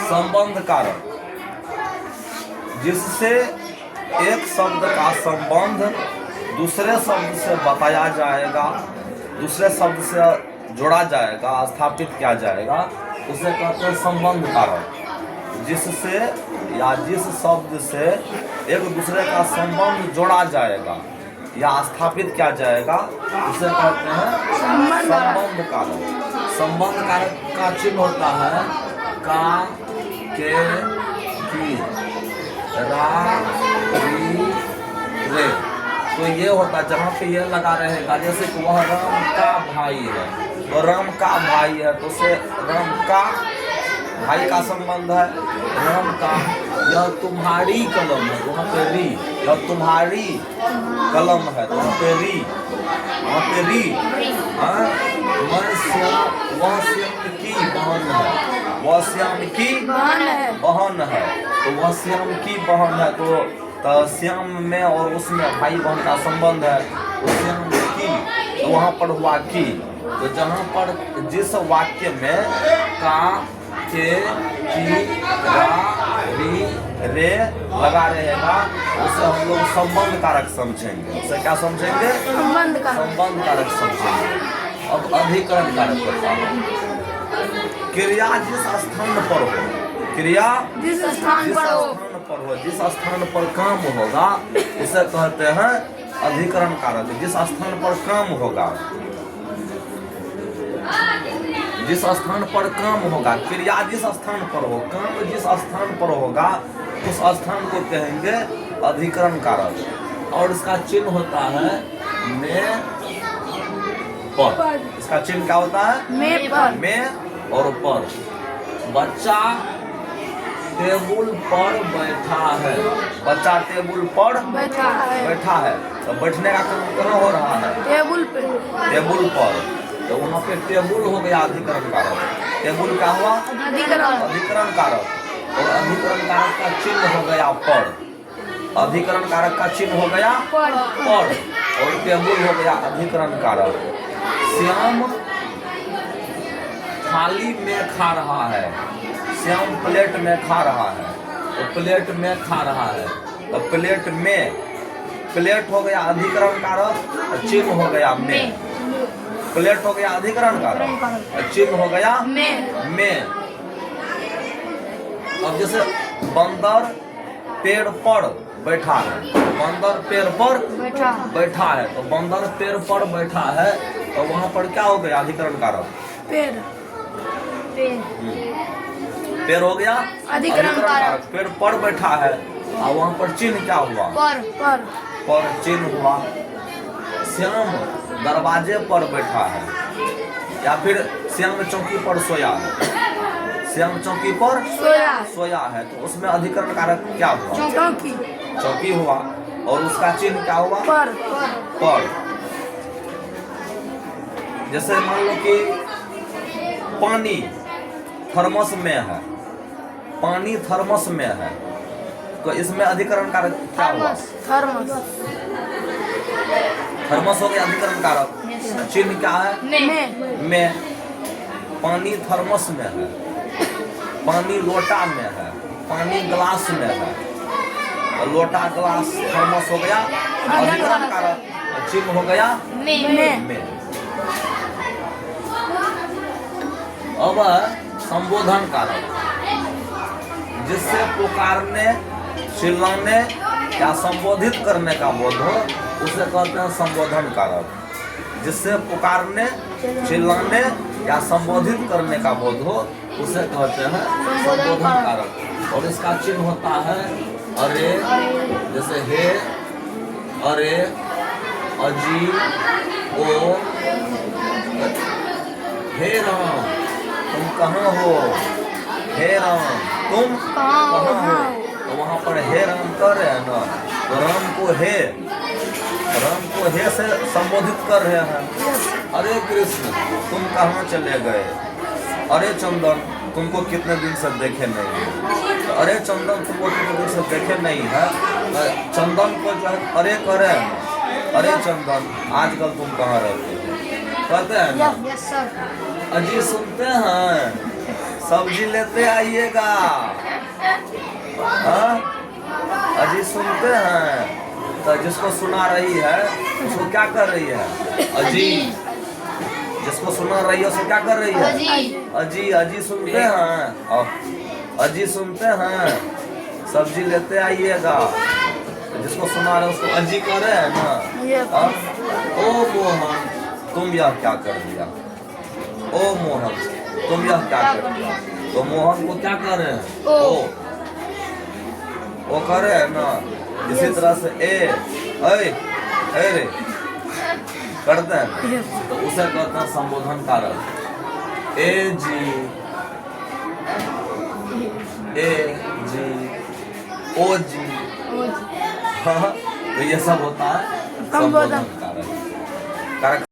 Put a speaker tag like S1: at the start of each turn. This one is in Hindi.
S1: संबंध कारक, जिससे एक शब्द का संबंध दूसरे शब्द से बताया जाएगा, दूसरे शब्द से जोड़ा जाएगा, स्थापित किया जाएगा, उसे कहते हैं संबंध कारक। जिससे या जिस शब्द से एक दूसरे का संबंध जोड़ा जाएगा या स्थापित किया जाएगा, उसे कहते हैं संबंध कारक। संबंध कारक का चिन्ह होता है का, के, की, रा, री, रे। तो ये होता है जहाँ पे ये लगा रहेगा, जैसे कि वह राम का भाई है, तो राम का भाई है तो उसे राम का भाई का संबंध है। राम का, यह तुम्हारी कलम है, वहाँ पे री, यह तुम्हारी कलम है, तो वहाँ पे री, वहाँ पे री। मैं श्याम, वह श्याम की बहन है, वह श्याम की बहन है, तो वह श्याम की बहन है, तो श्याम में और उसमें भाई बहन का संबंध है। तो श्याम की, तो वहाँ पर हुआ की। तो जहाँ पर जिस वाक्य में का, के, की, रा, री, रे लगा रहेगा, उसे हम लोग संबंध कारक समझेंगे। उसे क्या समझेंगे? संबंध कारक समझेंगे। अब अधिकरण कारक होता है। क्रिया जिस स्थान पर हो, क्रिया जिस स्थान पर हो, जिस स्थान पर काम होगा, उसे कहते हैं अधिकरण कारक। जिस स्थान पर काम होगा, जिस स्थान पर काम होगा, क्रिया जिस स्थान पर हो, काम जिस स्थान पर होगा, उस स्थान को कहेंगे अधिकरण कारक। और इसका चिन्ह होता है में, पर। इसका चिन्ह क्या होता है? में और पर। बच्चा टेबुल पर बैठा है, बच्चा टेबुल पर बैठा है, तो बैठने का काम कहाँ हो रहा है? टेबुल पर। तो वहाँ पे टेबुल हो गया अधिकरण कारक। टेबुल क्या हुआ? अधिकरण कारक। और अधिकरण कारक का चिन्ह हो गया पर। अधिकरण कारक का चिन्ह हो गया पर, और टेबुल हो गया अधिकरण कारक। श्याम थाली में खा रहा है, श्याम प्लेट में खा रहा है, तो प्लेट में खा रहा है, तो प्लेट में, प्लेट हो गया अधिकरण कारक, चिन्ह हो गया में। प्लेट हो गया अधिकरण कारक, चिन्ह हो गया में। अब जैसे बंदर पेड़ पर बैठा है, बंदर पेड़ पर बैठा है, तो बंदर पेड़ पर बैठा है, तो वहाँ पर क्या हो गया अधिकरण कारक? पेड़ हो गया अधिकरण कारक। पेड़ पर बैठा है, और वहाँ पर चिन्ह क्या हुआ? पर चिन्ह हुआ। श्याम दरवाजे पर बैठा है, या फिर श्याम चौकी पर सोया है, श्याम चौकी पर सोया है, तो उसमें अधिकरण कारक क्या हुआ? चौकी हुआ। और उसका चिन्ह क्या हुआ? पर। जैसे मान लो कि पानी थर्मस में है, पानी थर्मस में है, तो इसमें अधिकरण कारक क्या हुआ? थर्मस हो गया अधिकरण कारक। चिन्ह क्या है? में। पानी थर्मस में है, पानी लोटा में है, पानी ग्लास में है, तो लोटा ग्लास थर्मस हो गया अधिकरण कारक, चिन्ह हो गया में। अब संबोधन कारक, जिससे पुकारने, चिल्लाने या संबोधित करने का बोध हो, उसे कहते हैं संबोधन कारक। जिससे पुकारने, चिल्लाने या संबोधित करने का बोध हो, उसे कहते हैं संबोधन कारक। और इसका चिन्ह होता है अरे, जैसे हे, अरे, अजी, ओ, हे राम तुम कहाँ हो, हे राम तुम कहाँ हो, तो वहाँ पर हे राम कर रहे हैं ना, तो राम को हे से संबोधित कर रहे हैं। अरे कृष्ण तुम कहाँ चले गए, अरे चंदन तुमको कितने दिन से देखे नहीं, तो अरे चंदन तुमको कितने दिन से देखे नहीं है, चंदन को जो है अरे करे हैं, अरे चंदन आजकल तुम कहाँ रहते हो, कहते हैं ना। अजी सुनते हैं, सब्जी लेते आइएगा। हाँ? अजी सुनते हैं तो जिसको सुना रही है उसको क्या कर रही है? अजी। जिसको सुना रही है उसको क्या कर रही है? अजी। अजी सुनते हैं और अजी सुनते हैं, सब्जी लेते आइएगा। जिसको सुना रहे उसको अजी कर रहे हैं ना। ओ मोहन तुम यह क्या कर दिया? ओ मोहन तुम यह क्या कर दिया? तो मोहन को क्या कर रहे हैं? ओ कर रहे हैं ना। इसी तरह से ए रे करते हैं तो उसे कहते हैं संबोधन कारक। ए जी ओ जी। हाँ, तो ये सब होता है संबोधन कारक।